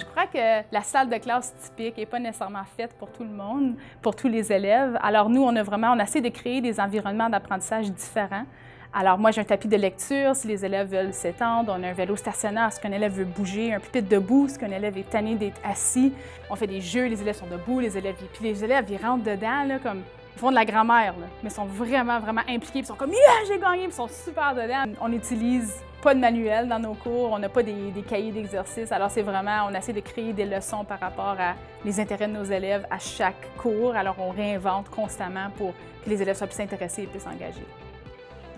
Je crois que la salle de classe typique n'est pas nécessairement faite pour tout le monde, pour tous les élèves. Alors nous, on essaie de créer des environnements d'apprentissage différents. Alors moi, j'ai un tapis de lecture si les élèves veulent s'étendre. On a un vélo stationnaire si un élève veut bouger, un pupitre debout si un élève est tanné d'être assis. On fait des jeux, les élèves sont debout, puis les élèves, ils rentrent dedans, là, comme ils font de la grammaire, là, mais ils sont vraiment, vraiment impliqués. Puis ils sont comme « Yeah, j'ai gagné! » Puis ils sont super dedans. On n'utilise pas de manuel dans nos cours, on n'a pas des cahiers d'exercices. Alors c'est vraiment, on essaie de créer des leçons par rapport à les intérêts de nos élèves à chaque cours. Alors on réinvente constamment pour que les élèves soient plus intéressés et plus engagés.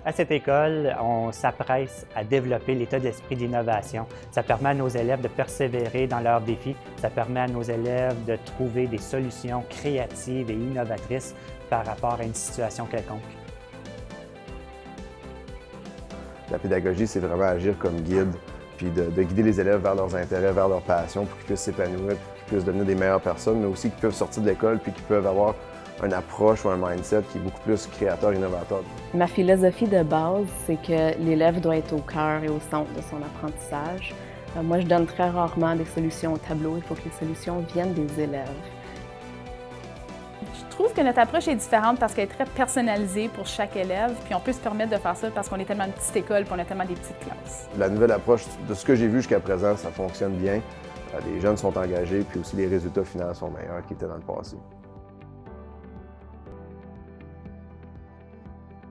À cette école, on s'apprête à développer l'état d'esprit d'innovation. Ça permet à nos élèves de persévérer dans leurs défis. Ça permet à nos élèves de trouver des solutions créatives et innovatrices par rapport à une situation quelconque. La pédagogie, c'est vraiment agir comme guide, puis de guider les élèves vers leurs intérêts, vers leurs passions, pour qu'ils puissent s'épanouir, pour qu'ils puissent devenir des meilleures personnes, mais aussi qu'ils peuvent sortir de l'école, puis qu'ils peuvent avoir une approche ou un mindset qui est beaucoup plus créateur et innovateur. Ma philosophie de base, c'est que l'élève doit être au cœur et au centre de son apprentissage. Moi, je donne très rarement des solutions au tableau. Il faut que les solutions viennent des élèves. Je trouve que notre approche est différente parce qu'elle est très personnalisée pour chaque élève, puis on peut se permettre de faire ça parce qu'on est tellement une petite école puis on a tellement des petites classes. La nouvelle approche, de ce que j'ai vu jusqu'à présent, ça fonctionne bien. Les jeunes sont engagés, puis aussi les résultats finaux sont meilleurs qu'ils étaient dans le passé.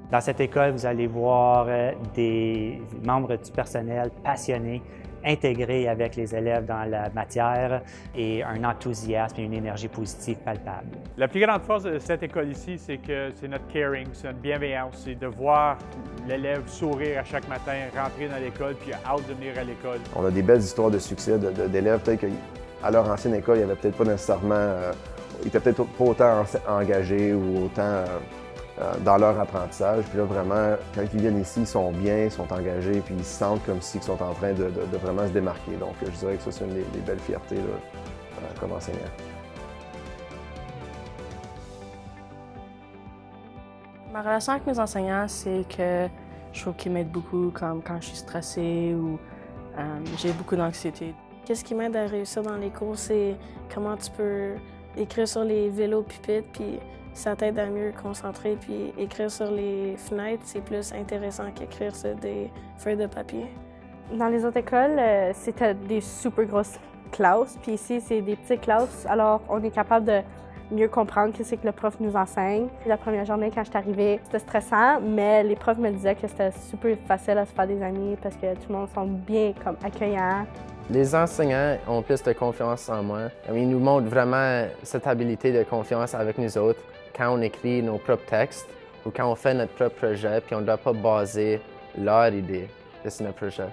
Dans cette école, vous allez voir des membres du personnel passionnés, intégrés avec les élèves dans la matière et un enthousiasme et une énergie positive palpable. La plus grande force de cette école ici, c'est que c'est notre caring, c'est notre bienveillance, c'est de voir l'élève sourire à chaque matin, rentrer dans l'école puis hâte de venir à l'école. On a des belles histoires de succès d'élèves, peut-être qu'à leur ancienne école, ils n'avaient peut-être pas nécessairement, ils étaient peut-être pas autant engagés ou autant dans leur apprentissage. Puis là, vraiment, quand ils viennent ici, ils sont bien, ils sont engagés, puis ils se sentent comme s'ils sont en train de vraiment se démarquer. Donc, je dirais que ça, c'est une des belles fiertés là, comme enseignant. Ma relation avec mes enseignants, c'est que je trouve qu'ils m'aident beaucoup comme quand je suis stressée ou j'ai beaucoup d'anxiété. Qu'est-ce qui m'aide à réussir dans les cours, c'est comment tu peux écrire sur les vélos pupitres, puis ça t'aide à mieux concentrer, puis écrire sur les fenêtres, c'est plus intéressant qu'écrire sur des feuilles de papier. Dans les autres écoles, c'était des super grosses classes, puis ici, c'est des petites classes, alors on est capable de mieux comprendre ce que le prof nous enseigne. La première journée, quand je suis arrivée, c'était stressant, mais les profs me disaient que c'était super facile à se faire des amis parce que tout le monde semble bien comme accueillant. Les enseignants ont plus de confiance en moi. Ils nous montrent vraiment cette habilité de confiance avec nous autres quand on écrit nos propres textes ou quand on fait notre propre projet, puis on ne doit pas baser leur idée de notre projet.